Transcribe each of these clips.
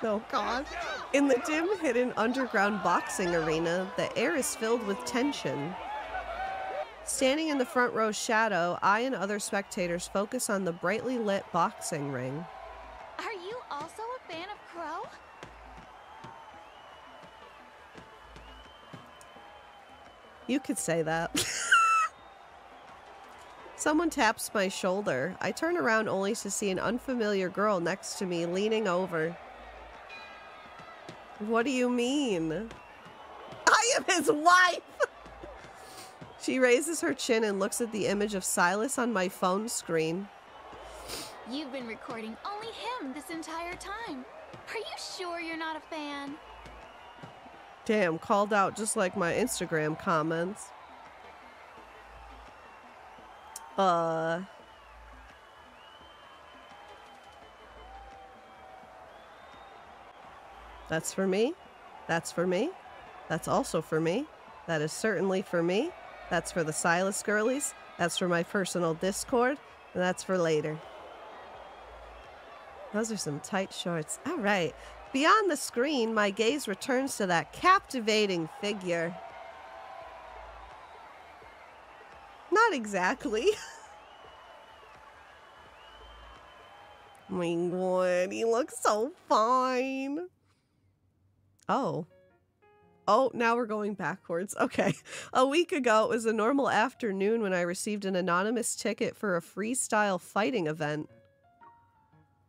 Oh, God. In the dim, hidden underground boxing arena, the air is filled with tension. Standing in the front row's shadow, I and other spectators focus on the brightly lit boxing ring. Are you also a fan of Crow? You could say that. Someone taps my shoulder. I turn around only to see an unfamiliar girl next to me leaning over. What do you mean? I am his wife! She raises her chin and looks at the image of Silas on my phone screen. You've been recording only him this entire time. Are you sure you're not a fan? Damn, called out just like my Instagram comments. That's for me. That's for me. That's also for me. That is certainly for me. That's for the Silas girlies. That's for my personal Discord. And that's for later. Those are some tight shorts. All right. Beyond the screen, my gaze returns to that captivating figure. Not exactly. Oh my God, he looks so fine. Oh. Oh, now we're going backwards. Okay. A week ago, it was a normal afternoon when I received an anonymous ticket for a freestyle fighting event.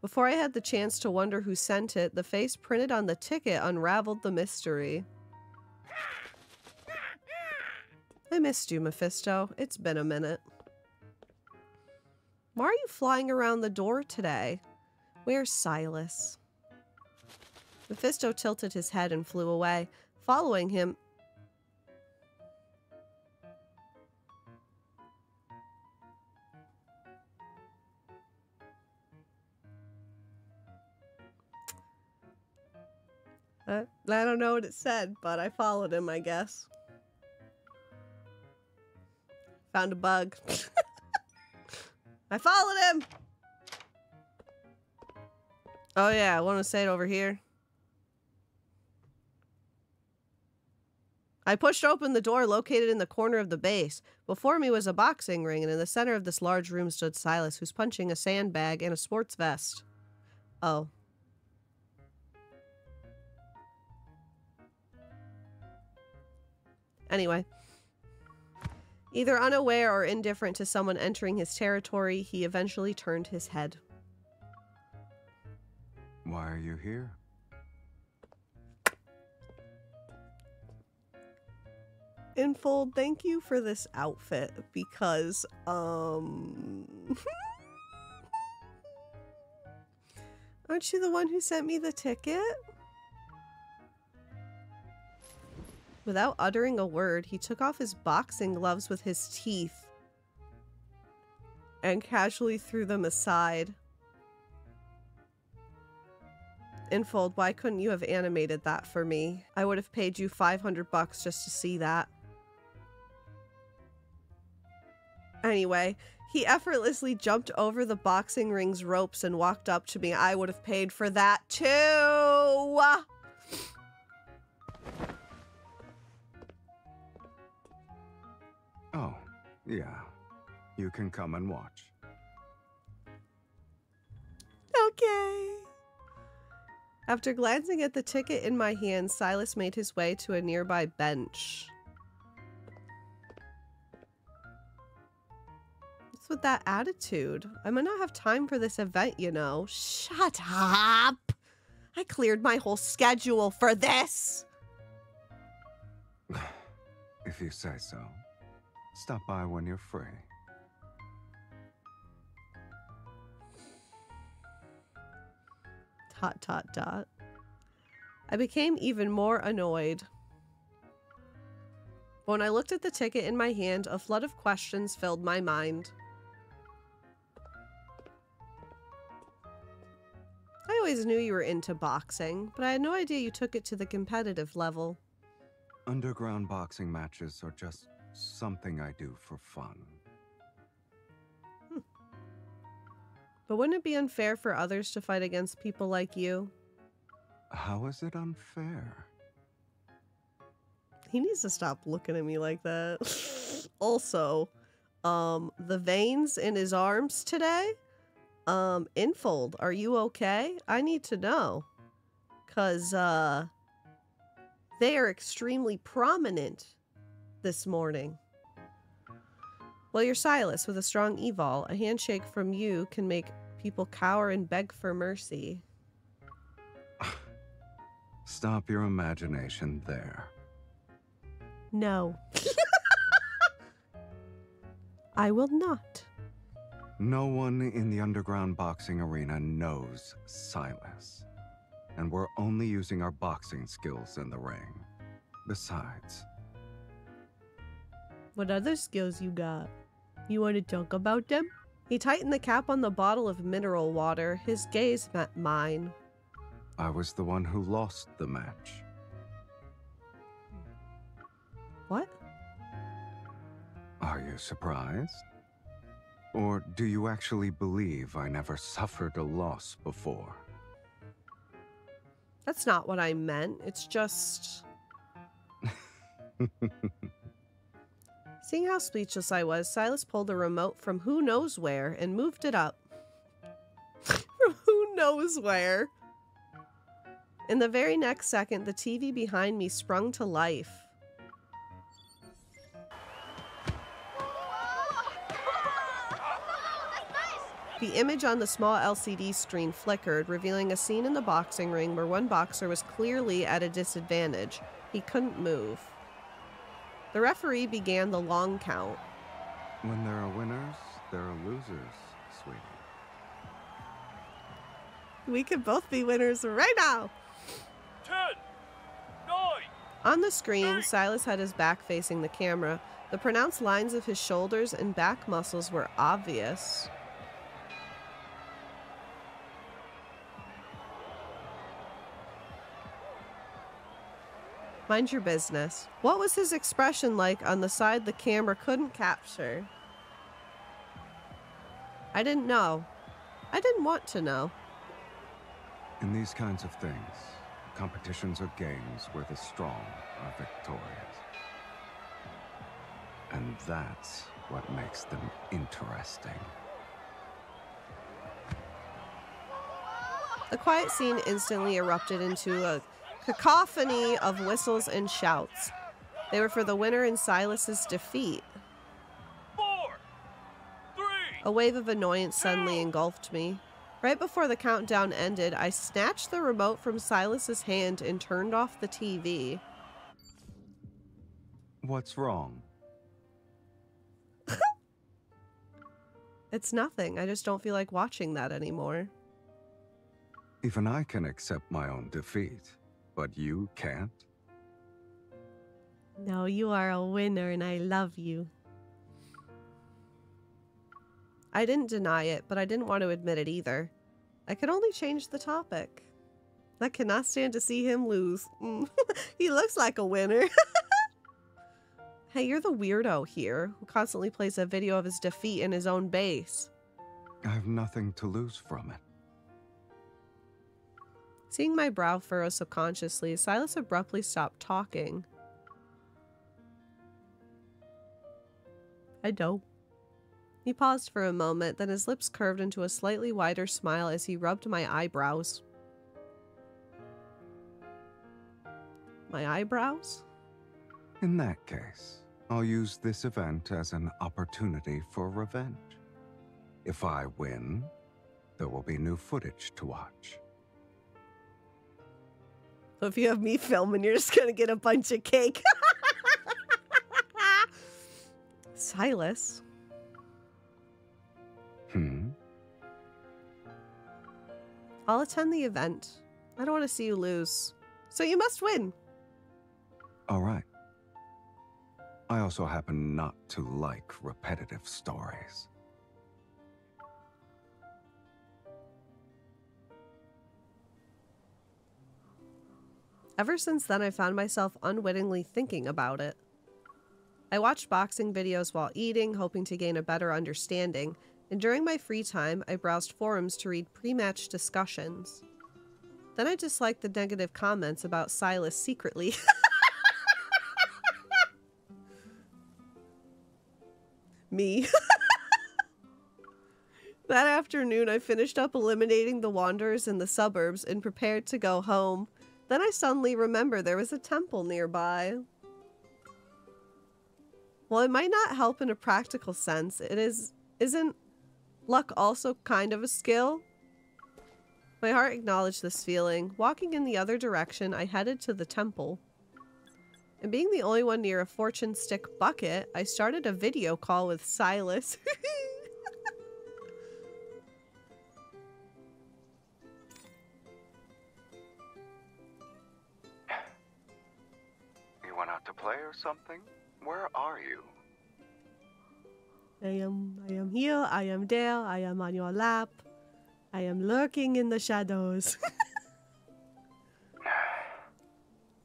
Before I had the chance to wonder who sent it, the face printed on the ticket unraveled the mystery. I missed you, Mephisto. It's been a minute. Why are you flying around the door today? Where's Silas? Mephisto tilted his head and flew away. Following him... I don't know what it said, but I followed him, I guess. Found a bug. I followed him! Oh yeah, I want to say it over here. I pushed open the door located in the corner of the base. Before me was a boxing ring, and in the center of this large room stood Silas, who's punching a sandbag in a sports vest. Oh. Anyway. Either unaware or indifferent to someone entering his territory, he eventually turned his head. Why are you here? Infold, thank you for this outfit, because, aren't you the one who sent me the ticket? Without uttering a word, he took off his boxing gloves with his teeth and casually threw them aside. Infold, why couldn't you have animated that for me? I would have paid you $500 just to see that. Anyway, he effortlessly jumped over the boxing ring's ropes and walked up to me. I would have paid for that too! Oh, yeah. You can come and watch. Okay. After glancing at the ticket in my hand, Silas made his way to a nearby bench. What's with that attitude? I might not have time for this event, you know. Shut up! I cleared my whole schedule for this! If you say so. Stop by when you're free. Dot, dot, dot. I became even more annoyed. When I looked at the ticket in my hand, a flood of questions filled my mind. I always knew you were into boxing, but I had no idea you took it to the competitive level. Underground boxing matches are just something I do for fun. But wouldn't it be unfair for others to fight against people like you? How is it unfair? He needs to stop looking at me like that. Also, the veins in his arms today, Infold, are you okay? I need to know. 'Cause, they are extremely prominent this morning. Well, you're Silas with a strong evol. A handshake from you can make people cower and beg for mercy. Stop your imagination there. No. I will not. No one in the underground boxing arena knows Silas. And we're only using our boxing skills in the ring. Besides... What other skills you got? You want to talk about them? He tightened the cap on the bottle of mineral water. His gaze met mine. I was the one who lost the match. What? Are you surprised? Or do you actually believe I never suffered a loss before? That's not what I meant. It's just... Seeing how speechless I was, Silas pulled a remote from who knows where and moved it up. From who knows where? In the very next second, the TV behind me sprung to life. The image on the small LCD screen flickered, revealing a scene in the boxing ring where one boxer was clearly at a disadvantage. He couldn't move. The referee began the long count. When there are winners, there are losers, sweetie. We could both be winners right now! 10, 9. On the screen, Silas had his back facing the camera. The pronounced lines of his shoulders and back muscles were obvious. Mind your business. What was his expression like on the side the camera couldn't capture? I didn't know. I didn't want to know. In these kinds of things, competitions are games where the strong are victorious. And that's what makes them interesting. The quiet scene instantly erupted into a cacophony of whistles and shouts. They were for the winner in Silas's defeat. 4, 3. A wave of annoyance suddenly engulfed me. Right before the countdown ended, I snatched the remote from Silas's hand and turned off the TV. What's wrong? It's nothing. I just don't feel like watching that anymore. Even I can accept my own defeat, but you can't? No, you are a winner and I love you. I didn't deny it, but I didn't want to admit it either. I could only change the topic. I cannot stand to see him lose. He looks like a winner. Hey, you're the weirdo here, who constantly plays a video of his defeat in his own base. I have nothing to lose from it. Seeing my brow furrow subconsciously, Silas abruptly stopped talking. I know. He paused for a moment, then his lips curved into a slightly wider smile as he rubbed my eyebrows. My eyebrows? In that case, I'll use this event as an opportunity for revenge. If I win, there will be new footage to watch. So if you have me filming, you're just gonna get a bunch of cake. Silas. I'll attend the event. I don't want to see you lose. So you must win. All right. I also happen not to like repetitive stories. Ever since then, I found myself unwittingly thinking about it. I watched boxing videos while eating, hoping to gain a better understanding, and during my free time, I browsed forums to read pre-match discussions. Then I disliked the negative comments about Silas secretly. Me. That afternoon, I finished up eliminating the wanderers in the suburbs and prepared to go home. Then I suddenly remembered there was a temple nearby. While it might not help in a practical sense, isn't luck also kind of a skill? My heart acknowledged this feeling. Walking in the other direction, I headed to the temple. And being the only one near a fortune stick bucket, I started a video call with Silas. You went out to play or something? Where are you? I am here, I am there, I am on your lap. I am lurking in the shadows.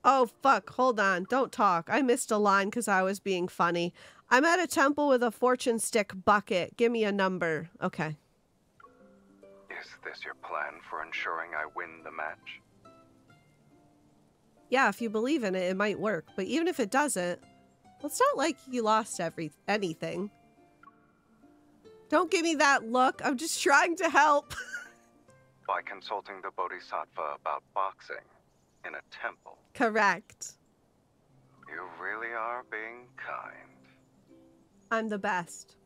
Oh, fuck. Hold on. Don't talk. I missed a line because I was being funny. I'm at a temple with a fortune stick bucket. Give me a number. Okay. Is this your plan for ensuring I win the match? Yeah, if you believe in it, it might work. But even if it doesn't, well, it's not like you lost anything. Don't give me that look. I'm just trying to help. By consulting the Bodhisattva about boxing in a temple. Correct. You really are being kind. I'm the best.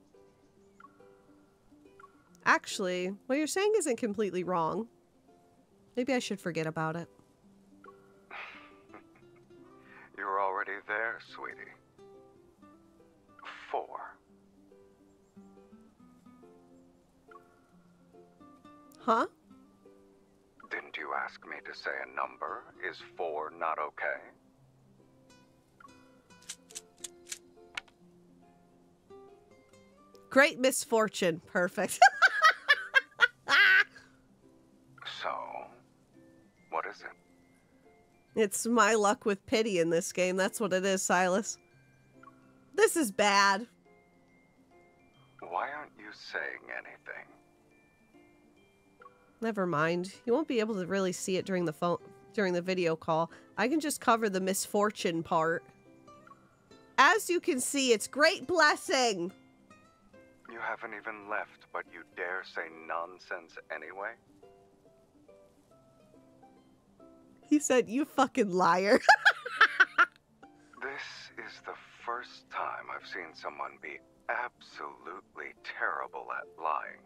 Actually, what you're saying isn't completely wrong. Maybe I should forget about it. You're already there, sweetie. 4. Huh? Didn't you ask me to say a number? Is 4 not okay? Great misfortune. Perfect. So, what is it? It's my luck with pity in this game. That's what it is, Silas. This is bad. Why aren't you saying anything? Never mind. You won't be able to really see it during the video call. I can just cover the misfortune part. As you can see, it's great blessing. You haven't even left, but you dare say nonsense anyway? He said, you fucking liar. This is the first time I've seen someone be absolutely terrible at lying.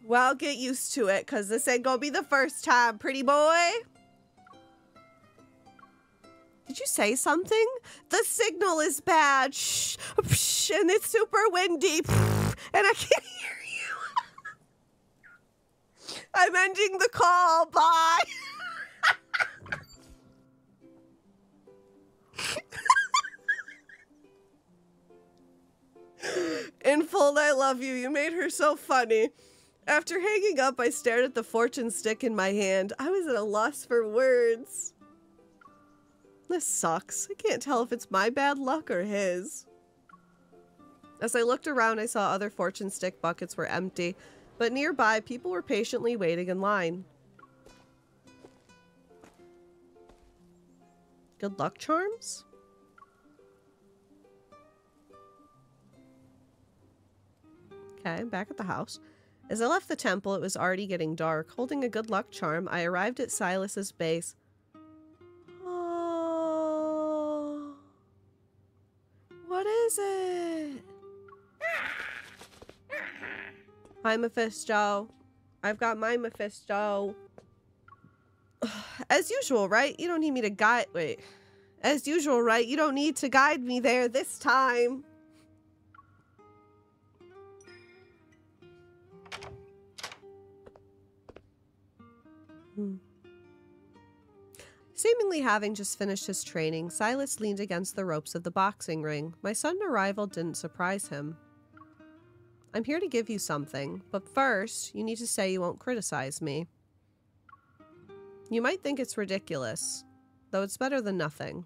Well, get used to it, because this ain't gonna be the first time, pretty boy. Did you say something? The signal is bad. Shh, psh, and it's super windy. Pff, and I can't hear you. I'm ending the call. Bye. In full, I love you. You made her so funny. After hanging up, I stared at the fortune stick in my hand. I was at a loss for words. This sucks. I can't tell if it's my bad luck or his. As I looked around, I saw other fortune stick buckets were empty, but nearby, people were patiently waiting in line. Good luck charms? Okay, back at the house. As I left the temple, it was already getting dark. Holding a good luck charm, I arrived at Silas's base. Oh, what is it? Hi, Mephisto. I've got my Mephisto. As usual, right? You don't need me to guide... Wait. As usual, right? You don't need to guide me there this time. Seemingly having just finished his training, Silas leaned against the ropes of the boxing ring. My sudden arrival didn't surprise him. I'm here to give you something, but first, you need to say you won't criticize me. You might think it's ridiculous, though it's better than nothing.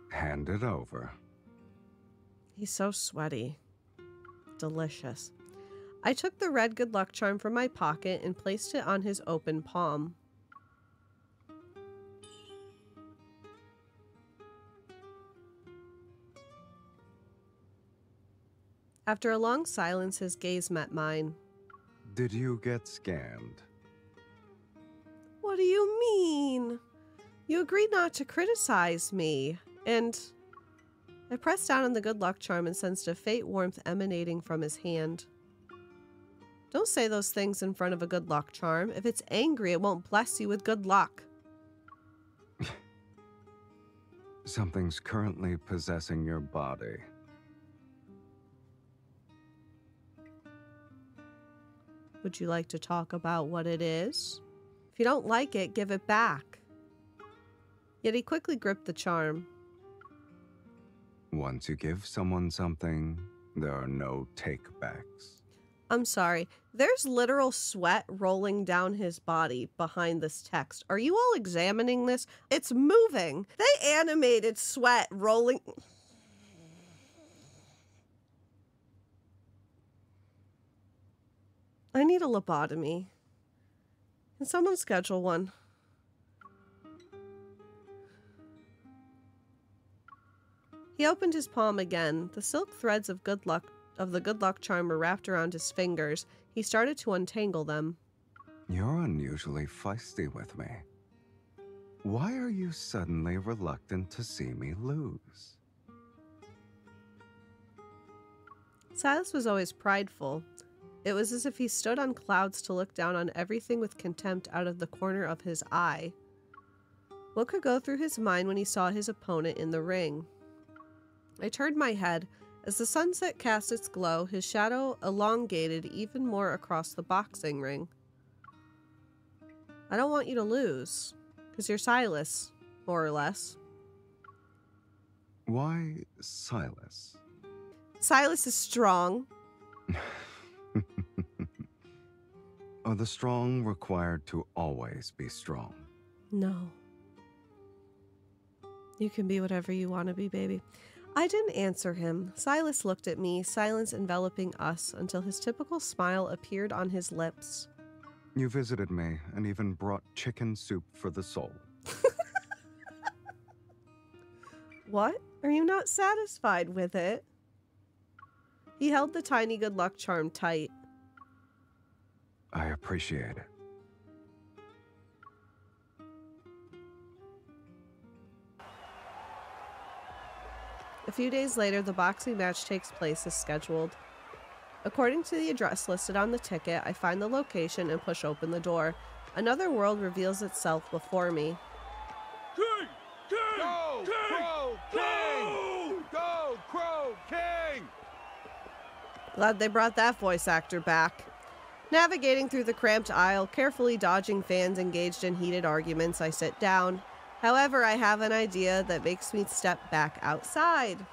Hand it over. He's so sweaty. delicious. I took the red good luck charm from my pocket and placed it on his open palm. After a long silence, his gaze met mine. Did you get scammed? What do you mean? You agreed not to criticize me, and... I pressed down on the good luck charm and sensed a faint warmth emanating from his hand. Don't say those things in front of a good luck charm. If it's angry, it won't bless you with good luck. Something's currently possessing your body. Would you like to talk about what it is? If you don't like it, give it back. Yet he quickly gripped the charm. Once you give someone something, there are no take-backs. I'm sorry. There's literal sweat rolling down his body behind this text. Are you all examining this? It's moving. They animated sweat rolling... I need a lobotomy. Can someone schedule one? He opened his palm again. The silk threads of the good luck charm were wrapped around his fingers. He started to untangle them. You're unusually feisty with me. Why are you suddenly reluctant to see me lose? Silas was always prideful. It was as if he stood on clouds to look down on everything with contempt out of the corner of his eye. What could go through his mind when he saw his opponent in the ring? I turned my head. As the sunset cast its glow, his shadow elongated even more across the boxing ring. I don't want you to lose, because you're Silas, more or less. Why Silas? Silas is strong. Are the strong required to always be strong? No. You can be whatever you want to be, baby. I didn't answer him. Silas looked at me, silence enveloping us, until his typical smile appeared on his lips. You visited me and even brought chicken soup for the soul. What? Are you not satisfied with it? He held the tiny good luck charm tight. I appreciate it. A few days later, the boxing match takes place as scheduled. According to the address listed on the ticket, I find the location and push open the door. Another world reveals itself before me. King! King! Go, King! Crow King! Go, Crow King! Glad they brought that voice actor back. Navigating through the cramped aisle, carefully dodging fans engaged in heated arguments, I sit down. However, I have an idea that makes me step back outside.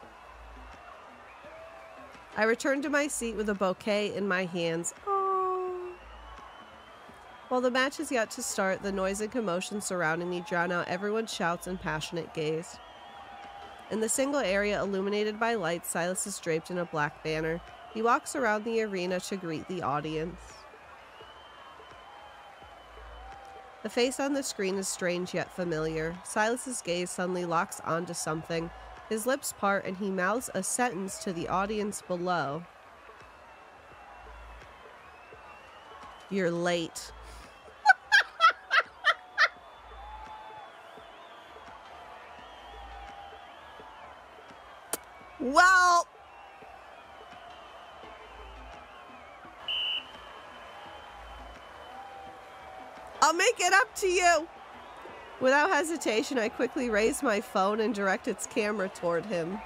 I return to my seat with a bouquet in my hands. Oh. While the match is yet to start, the noise and commotion surrounding me drown out everyone's shouts and passionate gaze. In the single area illuminated by lights, Silas is draped in a black banner. He walks around the arena to greet the audience. The face on the screen is strange yet familiar. Silas's gaze suddenly locks onto something. His lips part and he mouths a sentence to the audience below. You're late. Well... I'll make it up to you. Without hesitation, I quickly raise my phone and direct its camera toward him.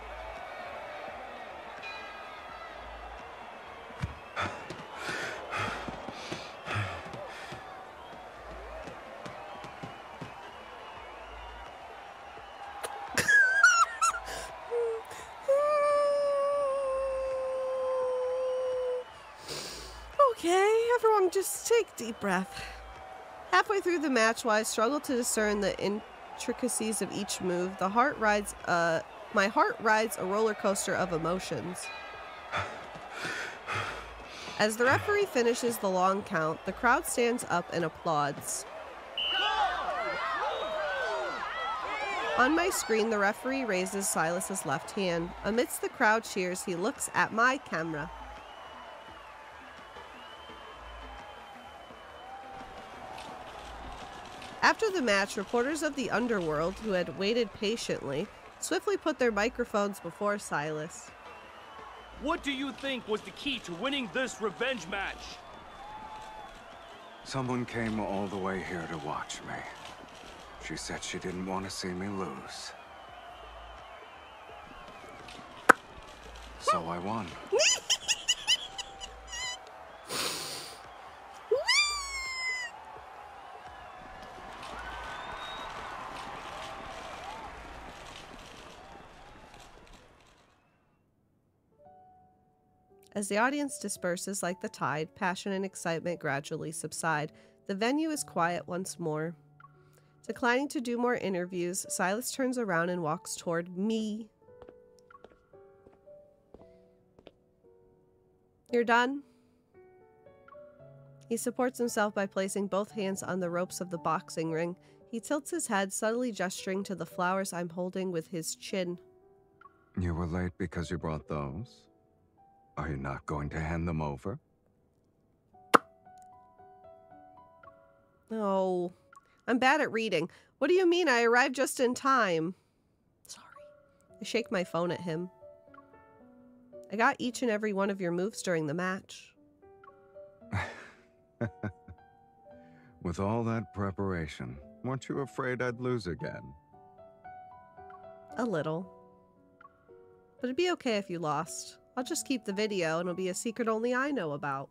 Okay, everyone just take a deep breath. Halfway through the match, while I struggle to discern the intricacies of each move, my heart rides a roller coaster of emotions. As the referee finishes the long count, the crowd stands up and applauds. On my screen, the referee raises Sylus's left hand. Amidst the crowd cheers, he looks at my camera. After the match, reporters of the underworld, who had waited patiently, swiftly put their microphones before Sylus. What do you think was the key to winning this revenge match? Someone came all the way here to watch me. She said she didn't want to see me lose. So I won. As the audience disperses like the tide, passion and excitement gradually subside. The venue is quiet once more. Declining to do more interviews, Sylus turns around and walks toward me. You're done? He supports himself by placing both hands on the ropes of the boxing ring. He tilts his head, subtly gesturing to the flowers I'm holding with his chin. You were late because you brought those? Are you not going to hand them over? Oh, I'm bad at reading. What do you mean I arrived just in time? Sorry. I shake my phone at him. I got each and every one of your moves during the match. With all that preparation, weren't you afraid I'd lose again? A little. But it'd be okay if you lost. I'll just keep the video and it'll be a secret only I know about.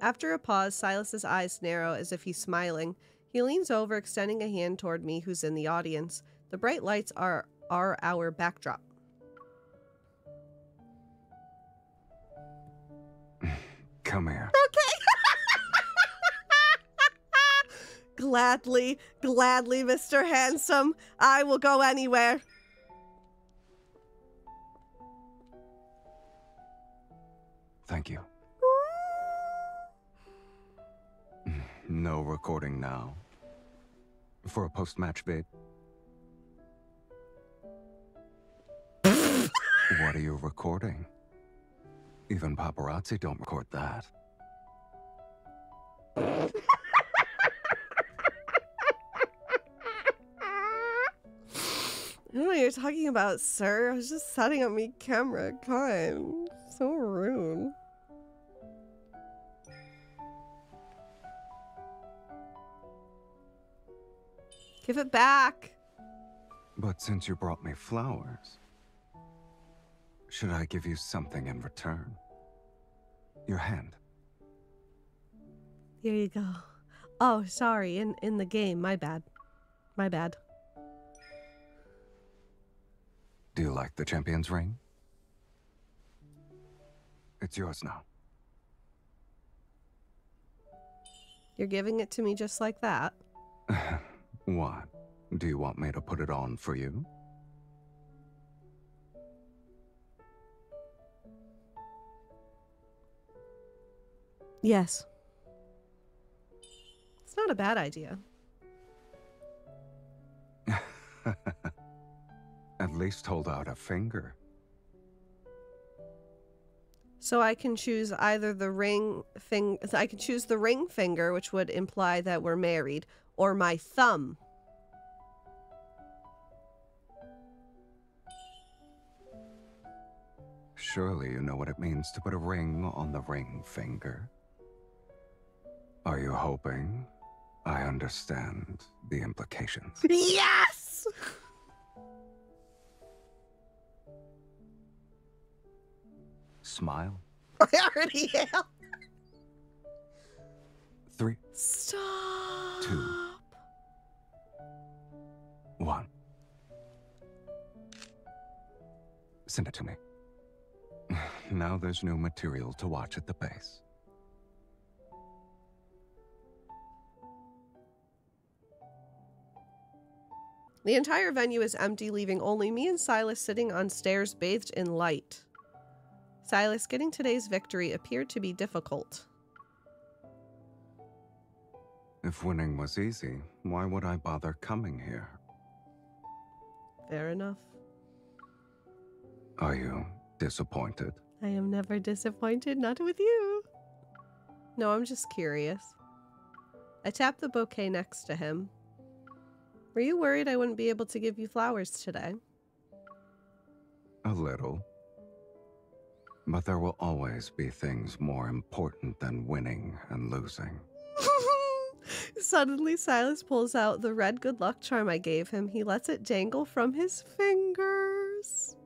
After a pause, Sylus's eyes narrow as if he's smiling. He leans over, extending a hand toward me who's in the audience. The bright lights are our backdrop. Come here. Okay. Gladly, Mr. Handsome. I will go anywhere. Thank you. No recording now. For a post-match vid. What are you recording? Even paparazzi don't record that. I don't know what you're talking about, sir. I was just setting up my camera. God, so rude. Give it back. But since you brought me flowers, should I give you something in return? Your hand. Here you go. Oh, sorry. In the game. My bad. My bad. Do you like the champion's ring? It's yours now. You're giving it to me just like that? What? Do you want me to put it on for you? Yes. It's not a bad idea. At least hold out a finger. So I can choose either the ring I can choose the ring finger, which would imply that we're married, or my thumb. Surely you know what it means to put a ring on the ring finger. Are you hoping I understand the implications? Yes! Smile. I already am. 3, Stop. 2, 1. Send it to me. Now there's new material to watch at the base. The entire venue is empty, leaving only me and Sylus sitting on stairs bathed in light. Silas, getting today's victory appeared to be difficult. If winning was easy, why would I bother coming here? Fair enough. Are you disappointed? I am never disappointed, not with you. No, I'm just curious. I tapped the bouquet next to him. Were you worried I wouldn't be able to give you flowers today? A little. But there will always be things more important than winning and losing. Suddenly, Silas pulls out the red good luck charm I gave him. He lets it dangle from his fingers.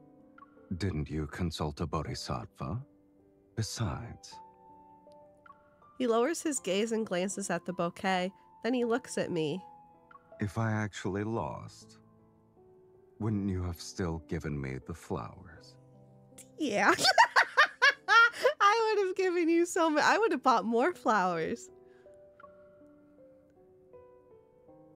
Didn't you consult a bodhisattva? Besides, He lowers his gaze and glances at the bouquet. Then he looks at me. if I actually lost, wouldn't you have still given me the flowers? Yeah. I would have given you so much. I would have bought more flowers.